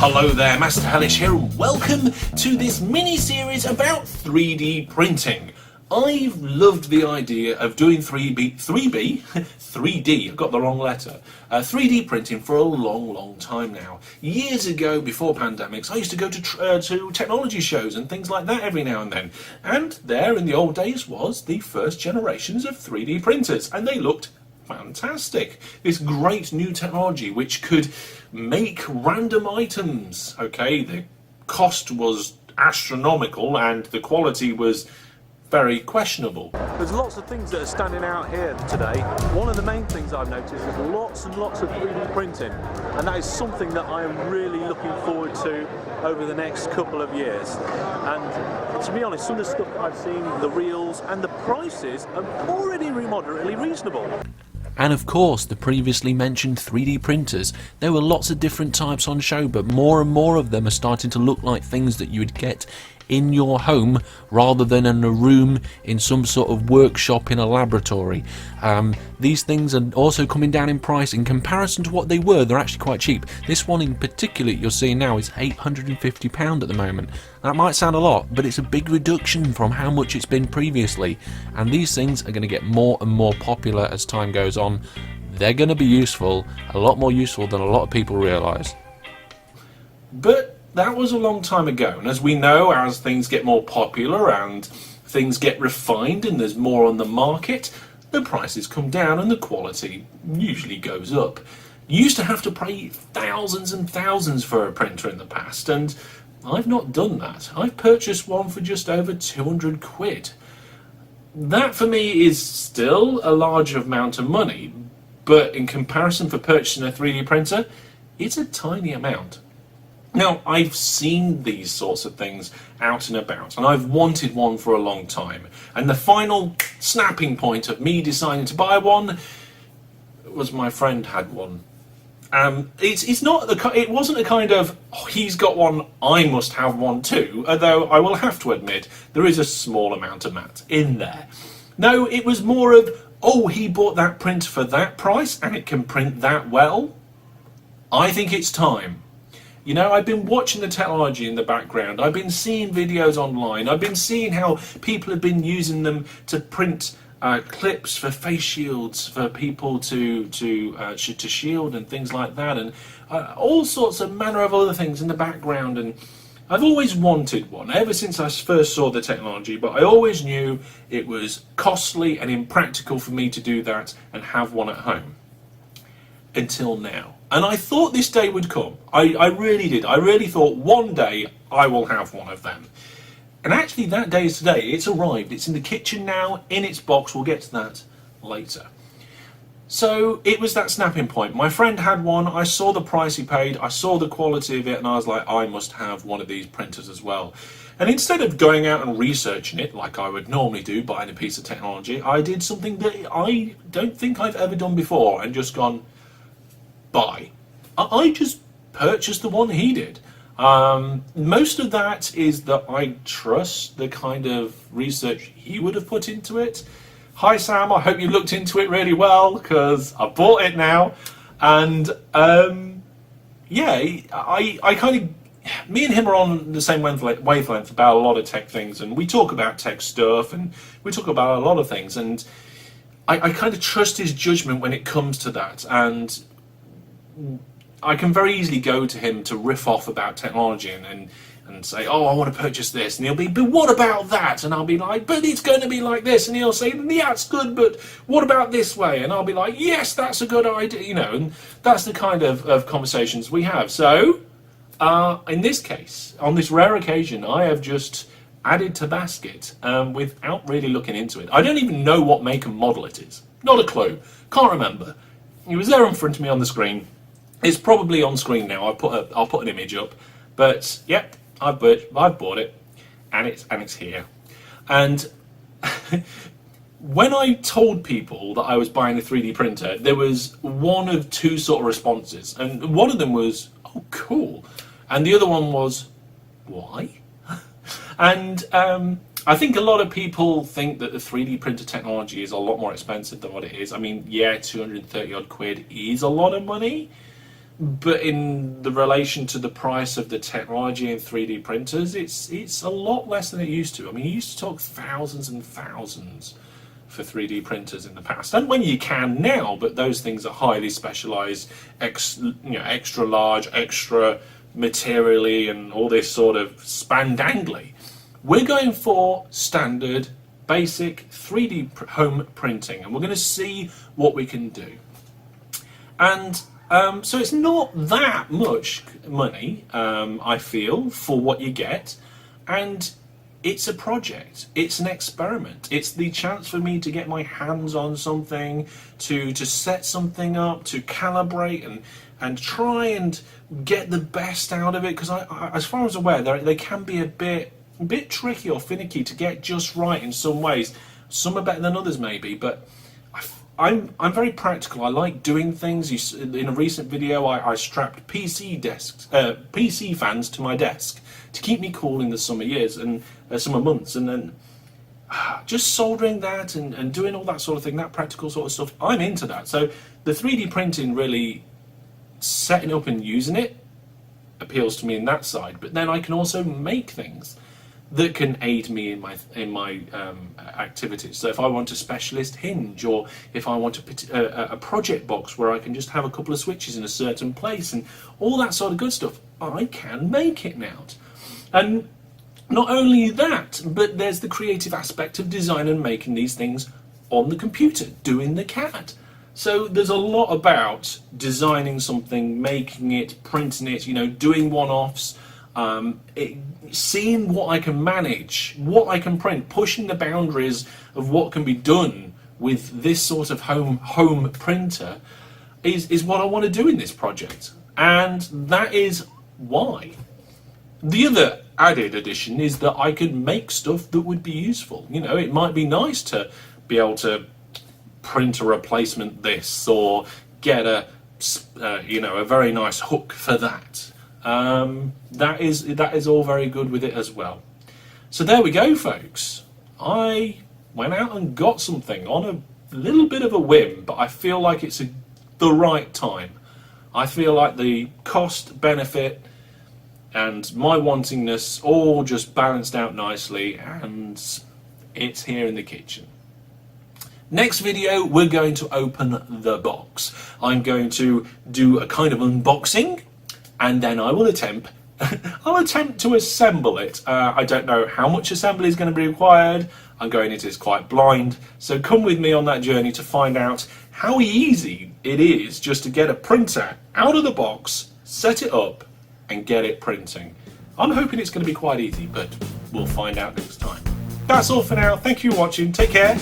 Hello there, Master Hellish here, and welcome to this mini-series about 3D printing. I've loved the idea of doing 3D, I got the wrong letter, 3D printing for a long time now. Years ago, before pandemics, I used to go to technology shows and things like that every now and then. And there, in the old days, was the first generations of 3D printers, and they looked fantastic. This great new technology which could make random items. Okay, the cost was astronomical and the quality was very questionable. There's lots of things that are standing out here today. One of the main things I've noticed is lots and lots of 3D printing, and that is something that I am really looking forward to over the next couple of years. And to be honest, some of the stuff I've seen, the reels and the prices are already moderately reasonable. And of course, the previously mentioned 3D printers. There were lots of different types on show, but more and more of them are starting to look like things that you would get in your home rather than in a room in some sort of workshop in a laboratory. These things are also coming down in price in comparison to what they were. They're actually quite cheap. This one in particular you're seeing now is £850 at the moment. That might sound a lot, but it's a big reduction from how much it's been previously, and these things are going to get more and more popular as time goes on. They're going to be useful, a lot more useful than a lot of people realise. But that was a long time ago, and as we know, as things get more popular and things get refined and there's more on the market, the prices come down and the quality usually goes up. You used to have to pay thousands and thousands for a printer in the past, and I've not done that. I've purchased one for just over 200 quid. That for me is still a large amount of money, but in comparison for purchasing a 3D printer, it's a tiny amount. Now, I've seen these sorts of things out and about, and I've wanted one for a long time. And the final snapping point of me deciding to buy one was my friend had one. It wasn't a kind of, oh, he's got one, I must have one too, although I will have to admit, there is a small amount of that in there. No, it was more of, oh, he bought that printer for that price and it can print that well. I think it's time. You know, I've been watching the technology in the background, I've been seeing videos online, I've been seeing how people have been using them to print clips for face shields for people to shield and things like that, and all sorts of manner of other things in the background. And I've always wanted one ever since I first saw the technology, but I always knew it was costly and impractical for me to do that and have one at home. Until now. And I thought this day would come. I really did. I really thought one day I will have one of them. And actually that day is today. It's arrived. It's in the kitchen now, in its box. We'll get to that later. So it was that snapping point. My friend had one. I saw the price he paid. I saw the quality of it, and I was like, I must have one of these printers as well. And instead of going out and researching it like I would normally do, buying a piece of technology, I did something that I don't think I've ever done before and just gone, buy. I just purchased the one he did. Most of that is that I trust the kind of research he would have put into it. Hi Sam, I hope you looked into it really well, because I bought it now. And yeah, I kind of, me and him are on the same wavelength about a lot of tech things, and we talk about tech stuff and we talk about a lot of things, and I kind of trust his judgment when it comes to that. And I can very easily go to him to riff off about technology and say, oh, I want to purchase this, and he'll be, but what about that? And I'll be like, but it's going to be like this, and he'll say, yeah, it's good, but what about this way? And I'll be like, yes, that's a good idea, you know. And that's the kind of conversations we have. So in this case, on this rare occasion, I have just added to basket without really looking into it. I don't even know what make and model it is. Not a clue. Can't remember. It was there in front of me on the screen. It's probably on screen now. I'll put an image up. But yep, I've bought it, and it's here. And when I told people that I was buying a 3D printer, there was one of two sort of responses, and one of them was, "Oh, cool," and the other one was, "Why?" And I think a lot of people think that the 3D printer technology is a lot more expensive than what it is. I mean, yeah, 230 odd quid is a lot of money, but in the relation to the price of the technology in 3D printers, it's a lot less than it used to. I mean, you used to talk thousands and thousands for 3D printers in the past, and when you can now, but those things are highly specialized, extra large, extra materially, and all this sort of spandangly. We're going for standard, basic 3D home printing, and we're going to see what we can do. And so it's not that much money, I feel, for what you get, and it's a project, it's an experiment, it's the chance for me to get my hands on something, to set something up, to calibrate and try and get the best out of it, because as far as I'm aware, they can be a bit tricky or finicky to get just right in some ways. Some are better than others maybe, but I'm very practical. I like doing things. In a recent video, I strapped PC fans to my desk to keep me cool in the summer years and summer months, and then just soldering that and doing all that sort of thing, that practical sort of stuff. I'm into that. So the 3D printing, really setting up and using it, appeals to me in that side. But then I can also make things that can aid me in my activities. So if I want a specialist hinge, or if I want a project box where I can just have a couple of switches in a certain place and all that sort of good stuff, I can make it now. And not only that, but there's the creative aspect of design and making these things on the computer, doing the CAD. So there's a lot about designing something, making it, printing it, doing one-offs, seeing what I can manage, what I can print, pushing the boundaries of what can be done with this sort of home printer is what I want to do in this project. And that is why. The other added addition is that I could make stuff that would be useful. It might be nice to be able to print a replacement this, or get a very nice hook for that. That is all very good with it as well. So there we go, folks. I went out and got something on a little bit of a whim, but I feel like it's the right time. I feel like the cost, benefit, and my wantingness all just balanced out nicely, and it's here in the kitchen. Next video, we're going to open the box. I'm going to do a kind of unboxing, and then I will attempt to assemble it. I don't know how much assembly is going to be required. I'm going into this quite blind, so come with me on that journey to find out how easy it is just to get a printer out of the box, set it up, and get it printing. I'm hoping it's going to be quite easy, but we'll find out next time. That's all for now. Thank you for watching. Take care.